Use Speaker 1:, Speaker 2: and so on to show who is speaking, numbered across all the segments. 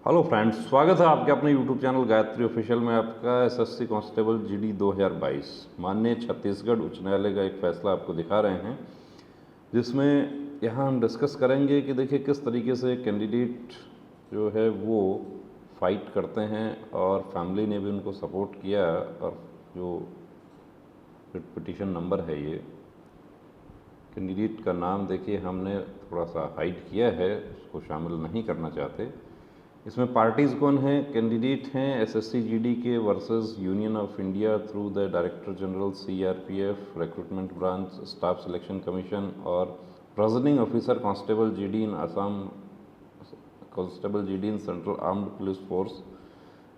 Speaker 1: Hello friends, स्वागत है आपके अपने यूट्यूब चैनल गायत्री ऑफिशियल में। आपका एसएससी कांस्टेबल जीडी 2022 माननीय छत्तीसगढ़ उच्च न्यायालय का एक फ़ैसला आपको दिखा रहे हैं, जिसमें यहाँ हम डिस्कस करेंगे कि देखिए किस तरीके से कैंडिडेट जो है वो फाइट करते हैं और फैमिली ने भी उनको सपोर्ट किया। और जो पिटीशन नंबर है, ये कैंडिडेट का नाम देखिए हमने थोड़ा सा हाइड किया है, उसको शामिल नहीं करना चाहते। इसमें पार्टीज़ कौन हैं? कैंडिडेट हैं एसएससी जीडी के versus Union of India through the Director General CRPF recruitment branch, Staff Selection Commission और presiding officer constable GD in Assam, constable GD in Central Armed Police Force,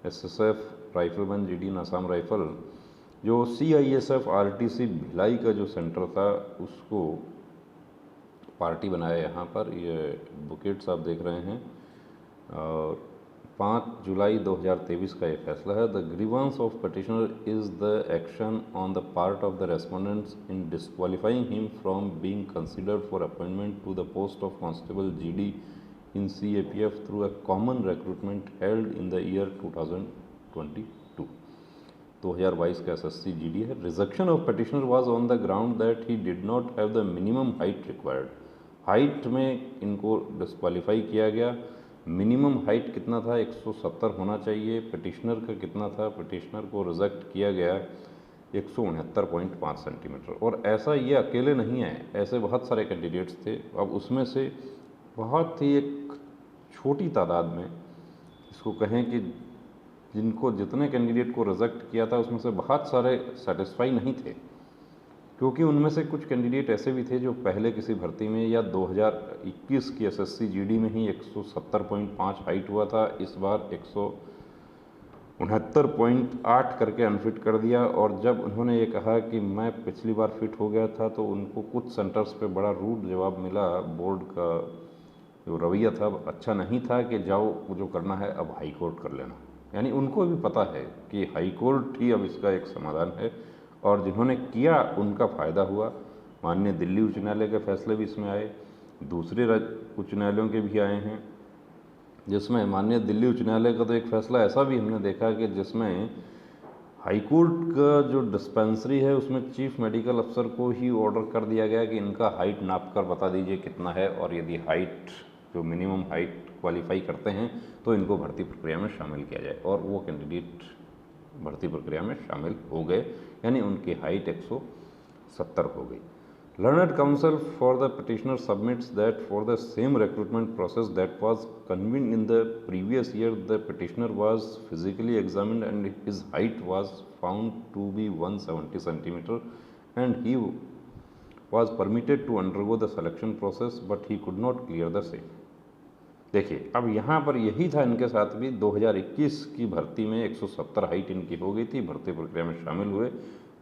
Speaker 1: SSF rifleman GD in Assam rifle. जो CISF RTC Bhilai का जो centre था उसको party बनाया यहाँ पर। ये बुकेट्स आप देख रहे हैं और 5 जुलाई 2023 का ये फैसला है। The grievance of petitioner is the action on the part of the respondents in disqualifying him from being considered for appointment to the post of constable GD in CAPF through a common recruitment held in the year 2022। 2022 का SSC GD है। Rejection of petitioner was on the ground that he did not have the minimum height required. Height में इनको disqualify किया गया। Minimum height कितना था? 170 होना चाहिए। पिटिशनर का कितना था? पिटिशनर को रिजेक्ट किया गया 169.5 सेंटीमीटर। और ऐसा ये अकेले नहीं है, ऐसे बहुत सारे कैंडिडेट्स थे। अब उसमें से बहुत ही एक छोटी तादाद में, इसको कहें कि जिनको जितने कैंडिडेट को रिजेक्ट किया था उसमें से बहुत सारे सेटिस्फाई नहीं थे, क्योंकि उनमें से कुछ कैंडिडेट ऐसे भी थे जो पहले किसी भर्ती में या 2021 की एसएससी जीडी में ही 170.5 हाइट हुआ था, इस बार 169.8 करके अनफिट कर दिया। और जब उन्होंने ये कहा कि मैं पिछली बार फिट हो गया था, तो उनको कुछ सेंटर्स पे बड़ा रूड जवाब मिला। बोर्ड का जो रवैया था अच्छा नहीं था कि जाओ जो करना है अब हाई कोर्ट कर लेना। यानी उनको भी पता है कि हाई कोर्ट ही अब इसका एक समाधान है, और जिन्होंने किया उनका फ़ायदा हुआ। माननीय दिल्ली उच्च न्यायालय के फैसले भी इसमें आए, दूसरे उच्च न्यायालयों के भी आए हैं, जिसमें माननीय दिल्ली उच्च न्यायालय का तो एक फ़ैसला ऐसा भी हमने देखा कि जिसमें हाई कोर्ट का जो डिस्पेंसरी है उसमें चीफ मेडिकल अफसर को ही ऑर्डर कर दिया गया कि इनका हाइट नाप कर बता दीजिए कितना है, और यदि हाइट जो मिनिमम हाइट क्वालिफाई करते हैं तो इनको भर्ती प्रक्रिया में शामिल किया जाए। और वो कैंडिडेट भर्ती प्रक्रिया में शामिल हो गए, यानी उनकी हाइट 170 हो गई। Learned counsel for the petitioner submits that for the same recruitment process that was convened in the previous year, the petitioner was physically examined and his height was found to be 170 centimeter and he was permitted to undergo the selection process, but he could not clear the same. देखिए, अब यहाँ पर यही था इनके साथ भी। 2021 की भर्ती में 170 हाइट इनकी हो गई थी, भर्ती प्रक्रिया में शामिल हुए,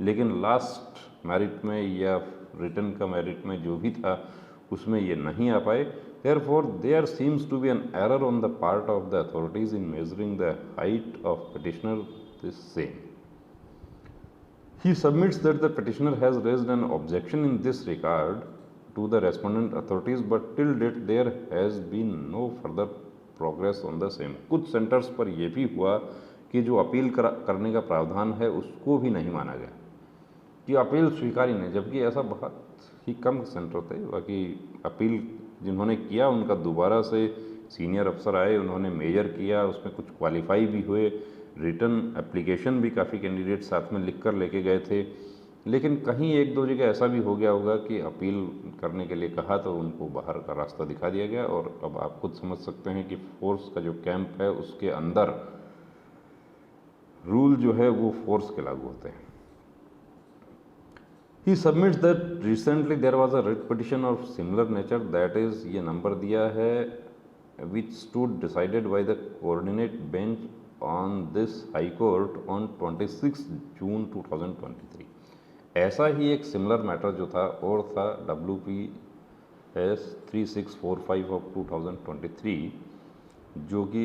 Speaker 1: लेकिन लास्ट मेरिट में या रिटर्न का मेरिट में जो भी था उसमें ये नहीं आ पाए। Therefore, there seems to be an error on the part of the authorities in measuring the height of petitioner the same. He submits that the petitioner has raised an objection in this regard to the respondent authorities, but till date there has been no further progress on the same. कुछ centres पर यह भी हुआ कि जो appeal करने का प्रावधान है उसको भी नहीं माना गया, कि अपील स्वीकार ही नहीं, जबकि ऐसा बहुत ही कम सेंटर थे। बाकी अपील जिन्होंने किया उनका दोबारा से सीनियर अफसर आए, उन्होंने मेजर किया, उसमें कुछ क्वालिफाई भी हुए, रिटर्न एप्लीकेशन भी काफ़ी कैंडिडेट साथ में लिख कर लेके गए थे। लेकिन कहीं एक दो जगह ऐसा भी हो गया होगा कि अपील करने के लिए कहा तो उनको बाहर का रास्ता दिखा दिया गया। और अब आप खुद समझ सकते हैं कि फोर्स का जो कैंप है उसके अंदर रूल जो है वो फोर्स के लागू होते हैं। He submits that recently there was a writ petition of similar nature, that is ये नंबर दिया है, which stood decided by the coordinate bench on this High Court on 26 June 2023। ऐसा ही एक सिमिलर मैटर जो था और था WPS 3645 ऑफ 2023, जो कि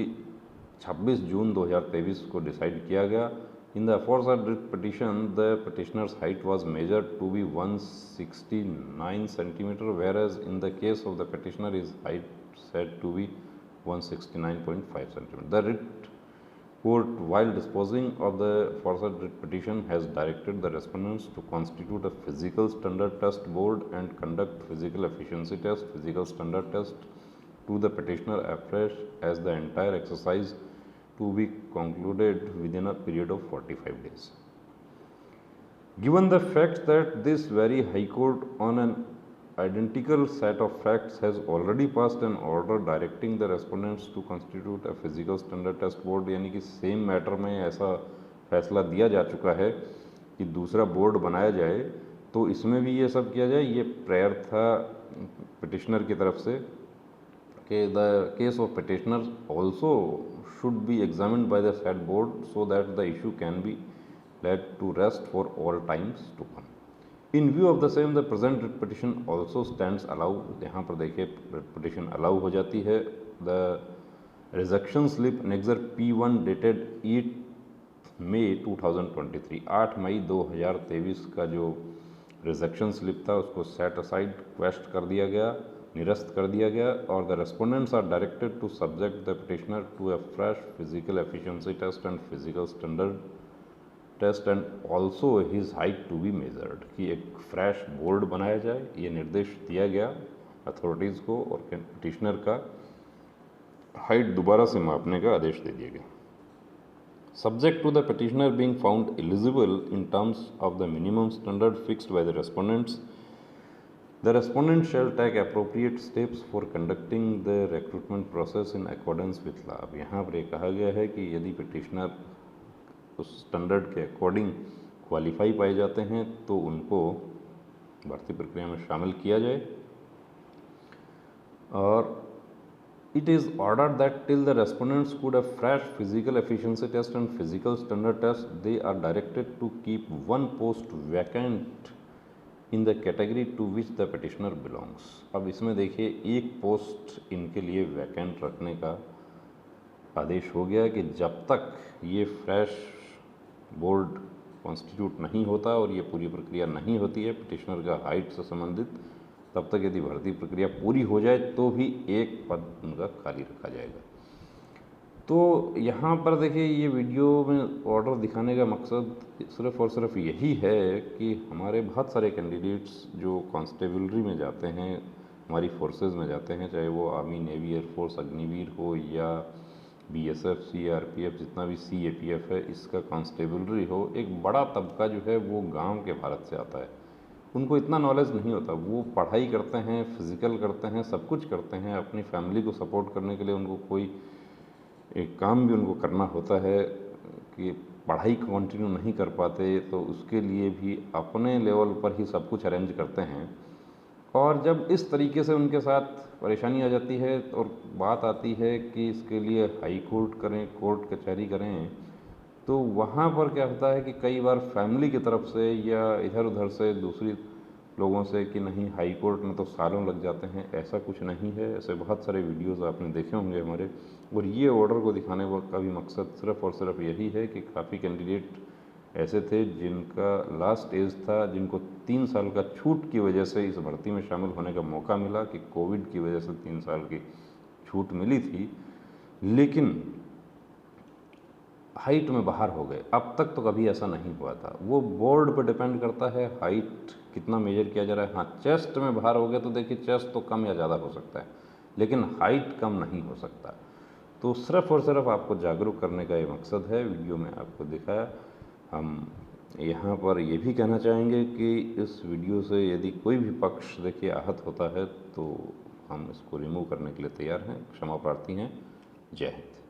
Speaker 1: 26 जून 2023 को डिसाइड किया गया। In the aforesaid petition, the petitioner's height was measured to be 169 centimeter, whereas in the case of the petitioner, his height said to be 169.5 cm. The writ court, while disposing of the forward writ petition, has directed the respondents to constitute a physical standard test board and conduct physical efficiency test, physical standard test to the petitioner afresh, as the entire exercise to be concluded within a period of 45 days. Given the fact that this very High Court on an identical set of facts has already passed an order directing the respondents to constitute a physical standard test board, यानी कि same matter में ऐसा फैसला दिया जा चुका है कि दूसरा बोर्ड बनाया जाए, तो इसमें भी ये सब किया जाए। ये प्रेयर था पिटिशनर की तरफ से कि the case of petitioner also should be examined by the said board so that the issue can be let to rest for all times to come. In view of the same the present writ petition also stands allow. यहाँ पर देखिए writ petition allow हो जाती है। The rejection slip annexure P1 dated 8 मई 2023, 8 मई 2023 का जो rejection slip था उसको सेट असाइड, क्वेस्ट कर दिया गया, निरस्त कर दिया गया, और the respondents are directed to subject the petitioner to a fresh physical efficiency test and physical standard test and also his height to be measured, कि एक फ्रेश बोर्ड बनाया जाए। ये निर्देश दिया गया अथॉरिटीज़ को और पिटिशनर का हाइट दोबारा से मापने का आदेश दे दिया गया। Subject to the petitioner being found eligible in terms of the minimum standard fixed by the respondents, the respondent shall take appropriate steps for conducting the recruitment process in accordance with law. अब यहाँ पर कहा गया है कि यदि petitioner उस standard के अकॉर्डिंग क्वालिफाई पाए जाते हैं तो उनको भर्ती प्रक्रिया में शामिल किया जाए। और it is ordered that till the respondents could a fresh physical efficiency test and physical standard test, they are directed to keep one post vacant in the category to which the petitioner belongs. अब इसमें देखिए एक post इनके लिए vacant रखने का आदेश हो गया कि जब तक ये फ्रेश बोर्ड कॉन्स्टिट्यूट नहीं होता और ये पूरी प्रक्रिया नहीं होती है पिटिशनर का हाइट से संबंधित, तब तक यदि भर्ती प्रक्रिया पूरी हो जाए तो भी एक पद उनका खाली रखा जाएगा। तो यहाँ पर देखिए ये वीडियो में ऑर्डर दिखाने का मकसद सिर्फ़ और सिर्फ यही है कि हमारे बहुत सारे कैंडिडेट्स जो कांस्टेबलरी में जाते हैं, हमारी फोर्सेस में जाते हैं, चाहे वो आर्मी, नेवी, एयरफोर्स, अग्निवीर हो या BSF, CRPF, जितना भी CAPF है, इसका कांस्टेबलरी हो, एक बड़ा तबका जो है वो गांव के भारत से आता है। उनको इतना नॉलेज नहीं होता, वो पढ़ाई करते हैं, फिज़िकल करते हैं, सब कुछ करते हैं, अपनी फैमिली को सपोर्ट करने के लिए उनको कोई एक काम भी उनको करना होता है कि पढ़ाई कंटिन्यू नहीं कर पाते, तो उसके लिए भी अपने लेवल पर ही सब कुछ अरेंज करते हैं। और जब इस तरीके से उनके साथ परेशानी आ जाती है और बात आती है कि इसके लिए हाई कोर्ट करें, कोर्ट कचहरी करें, तो वहाँ पर क्या होता है कि कई बार फैमिली की तरफ से या इधर उधर से दूसरी लोगों से कि नहीं हाई कोर्ट में तो सालों लग जाते हैं। ऐसा कुछ नहीं है, ऐसे बहुत सारे वीडियोस आपने देखे होंगे हमारे। और ये ऑर्डर को दिखाने का भी मकसद सिर्फ़ और सिर्फ यही है कि काफ़ी कैंडिडेट ऐसे थे जिनका लास्ट एज था, जिनको 3 साल का छूट की वजह से इस भर्ती में शामिल होने का मौका मिला, कि कोविड की वजह से 3 साल की छूट मिली थी, लेकिन हाइट में बाहर हो गए। अब तक तो कभी ऐसा नहीं हुआ था। वो बोर्ड पर डिपेंड करता है हाइट कितना मेजर किया जा रहा है। हाँ, चेस्ट में बाहर हो गए तो देखिए चेस्ट तो कम या ज़्यादा हो सकता है, लेकिन हाइट कम नहीं हो सकता। तो सिर्फ़ और सिर्फ आपको जागरूक करने का ये मकसद है, वीडियो में आपको दिखाया। हम यहाँ पर ये भी कहना चाहेंगे कि इस वीडियो से यदि कोई भी पक्ष देखिए आहत होता है तो हम इसको रिमूव करने के लिए तैयार हैं, क्षमा प्रार्थी हैं। जय हिंद।